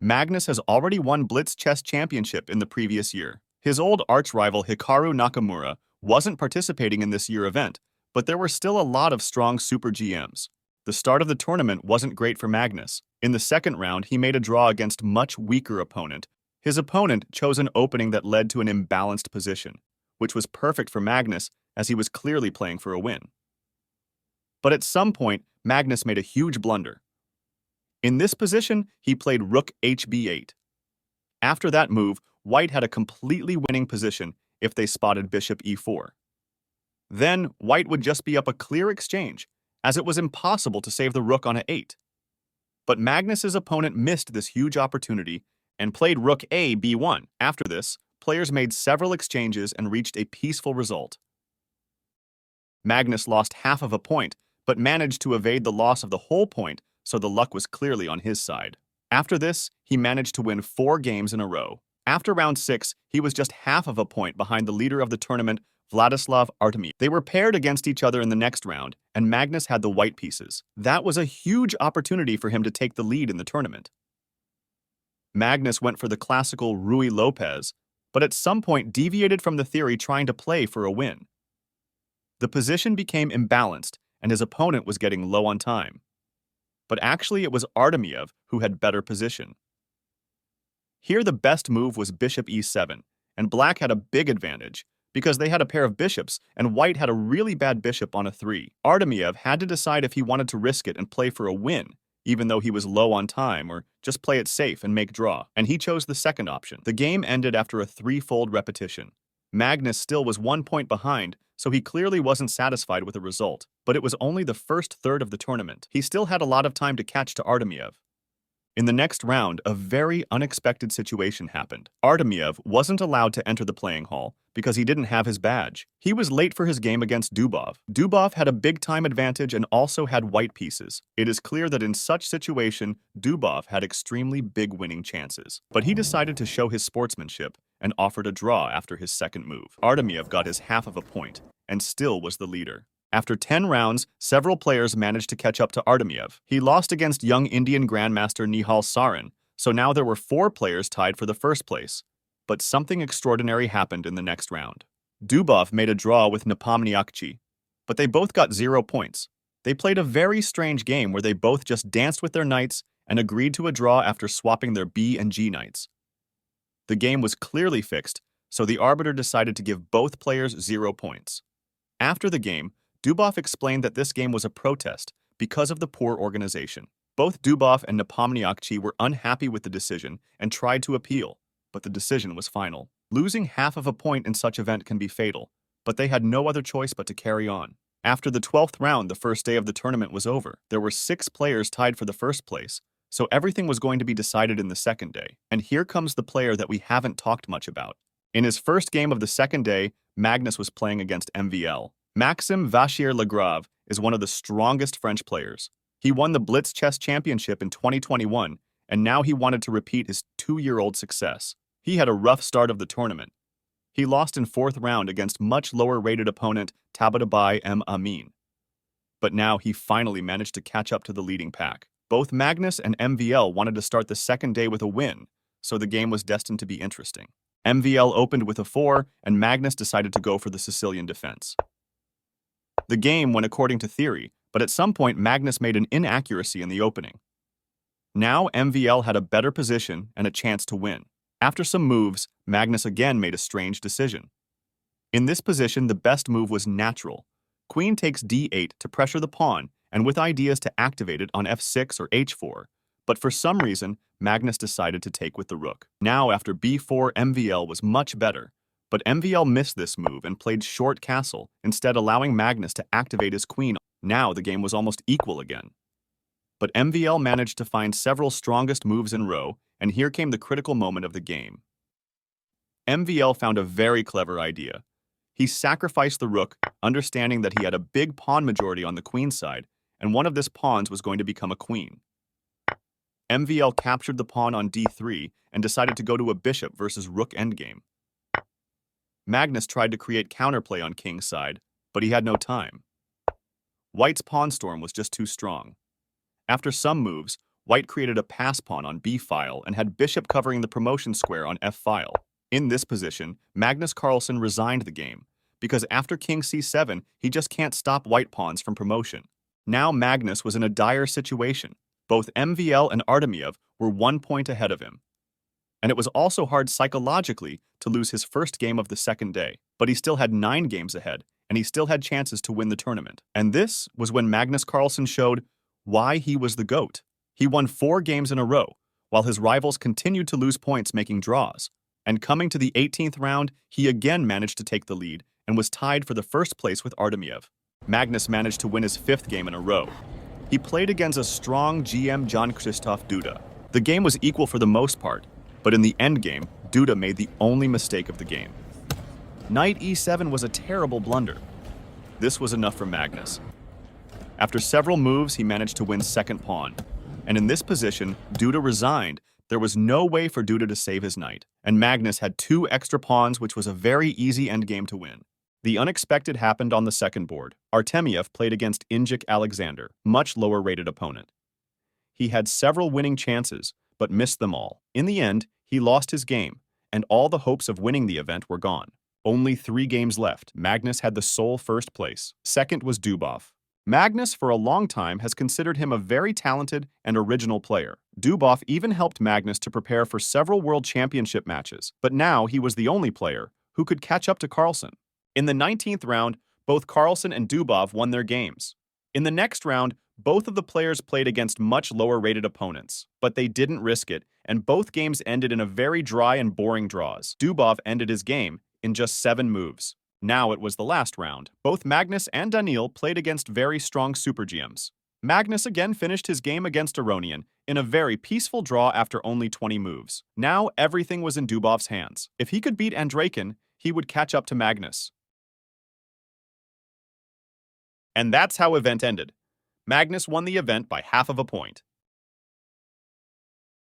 Magnus has already won Blitz Chess Championship in the previous year. His old arch-rival Hikaru Nakamura wasn't participating in this year event, but there were still a lot of strong Super GMs. The start of the tournament wasn't great for Magnus. In the second round, he made a draw against much weaker opponent. His opponent chose an opening that led to an imbalanced position, which was perfect for Magnus as he was clearly playing for a win. But at some point, Magnus made a huge blunder. In this position, he played rook hb8. After that move, White had a completely winning position if they spotted bishop e4. Then, White would just be up a clear exchange, as it was impossible to save the rook on a8. But Magnus's opponent missed this huge opportunity and played rook a b1. After this, players made several exchanges and reached a peaceful result. Magnus lost half of a point, but managed to evade the loss of the whole point, so the luck was clearly on his side. After this, he managed to win 4 games in a row. After round 6, he was just half of a point behind the leader of the tournament, Vladislav Artemiev. They were paired against each other in the next round, and Magnus had the white pieces. That was a huge opportunity for him to take the lead in the tournament. Magnus went for the classical Ruy Lopez, but at some point deviated from the theory trying to play for a win. The position became imbalanced, and his opponent was getting low on time. But actually it was Artemiev who had better position. Here the best move was bishop e7, and black had a big advantage, because they had a pair of bishops, and white had a really bad bishop on a3. Artemiev had to decide if he wanted to risk it and play for a win, even though he was low on time, or just play it safe and make draw, and he chose the second option. The game ended after a 3-fold repetition. Magnus still was 1 point behind, so he clearly wasn't satisfied with the result, but it was only the first third of the tournament. He still had a lot of time to catch to Artemiev. In the next round, a very unexpected situation happened. Artemiev wasn't allowed to enter the playing hall because he didn't have his badge. He was late for his game against Dubov. Dubov had a big-time advantage and also had white pieces. It is clear that in such situation, Dubov had extremely big winning chances. But he decided to show his sportsmanship and offered a draw after his second move. Artemiev got his half of a point and still was the leader. After 10 rounds, several players managed to catch up to Artemiev. He lost against young Indian Grandmaster Nihal Sarin, so now there were 4 players tied for the first place. But something extraordinary happened in the next round. Dubov made a draw with Nepomniachtchi, but they both got 0 points. They played a very strange game where they both just danced with their knights and agreed to a draw after swapping their B and G knights. The game was clearly fixed, so the arbiter decided to give both players 0 points. After the game, Dubov explained that this game was a protest because of the poor organization. Both Dubov and Nepomniachtchi were unhappy with the decision and tried to appeal, but the decision was final. Losing half of a point in such event can be fatal, but they had no other choice but to carry on. After the 12th round, the first day of the tournament was over. There were 6 players tied for the first place, so everything was going to be decided in the second day. And here comes the player that we haven't talked much about. In his first game of the second day, Magnus was playing against MVL. Maxime Vachier-Lagrave is one of the strongest French players. He won the Blitz Chess Championship in 2021, and now he wanted to repeat his 2-year-old success. He had a rough start of the tournament. He lost in 4th round against much lower-rated opponent Tabatabai M. Amin. But now he finally managed to catch up to the leading pack. Both Magnus and MVL wanted to start the second day with a win, so the game was destined to be interesting. MVL opened with a 4, and Magnus decided to go for the Sicilian defense. The game went according to theory, but at some point Magnus made an inaccuracy in the opening. Now MVL had a better position and a chance to win. After some moves, Magnus again made a strange decision. In this position, the best move was natural. Queen takes d8 to pressure the pawn, and with ideas to activate it on f6 or h4, but for some reason, Magnus decided to take with the rook. Now after b4, MVL was much better. But MVL missed this move and played short castle, instead allowing Magnus to activate his queen. Now the game was almost equal again. But MVL managed to find several strongest moves in row, and here came the critical moment of the game. MVL found a very clever idea. He sacrificed the rook, understanding that he had a big pawn majority on the queen side, and one of this pawns was going to become a queen. MVL captured the pawn on d3 and decided to go to a bishop versus rook endgame. Magnus tried to create counterplay on king's side, but he had no time. White's pawn storm was just too strong. After some moves, White created a pass pawn on b file and had bishop covering the promotion square on f file. In this position, Magnus Carlsen resigned the game, because after king c7, he just can't stop white pawns from promotion. Now Magnus was in a dire situation. Both MVL and Artemiev were 1 point ahead of him. And it was also hard psychologically to lose his first game of the second day, but he still had 9 games ahead, and he still had chances to win the tournament. And this was when Magnus Carlsen showed why he was the GOAT. He won 4 games in a row, while his rivals continued to lose points making draws. And coming to the 18th round, he again managed to take the lead and was tied for the first place with Artemiev. Magnus managed to win his 5th game in a row. He played against a strong GM Jan-Krzysztof Duda. The game was equal for the most part, but in the endgame, Duda made the only mistake of the game. Knight e7 was a terrible blunder. This was enough for Magnus. After several moves, he managed to win second pawn. And in this position, Duda resigned. There was no way for Duda to save his knight, and Magnus had 2 extra pawns, which was a very easy endgame to win. The unexpected happened on the second board. Artemiev played against Injik Alexander, much lower-rated opponent. He had several winning chances, but missed them all. In the end, he lost his game, and all the hopes of winning the event were gone. Only 3 games left. Magnus had the sole first place. Second was Dubov. Magnus, for a long time, has considered him a very talented and original player. Dubov even helped Magnus to prepare for several World Championship matches, but now he was the only player who could catch up to Carlsen. In the 19th round, both Carlsen and Dubov won their games. In the next round, both of the players played against much lower-rated opponents, but they didn't risk it, and both games ended in a very dry and boring draws. Dubov ended his game in just 7 moves. Now it was the last round. Both Magnus and Daniil played against very strong super GMs. Magnus again finished his game against Aronian in a very peaceful draw after only 20 moves. Now everything was in Dubov's hands. If he could beat Andreykin, he would catch up to Magnus. And that's how event ended. Magnus won the event by half of a point.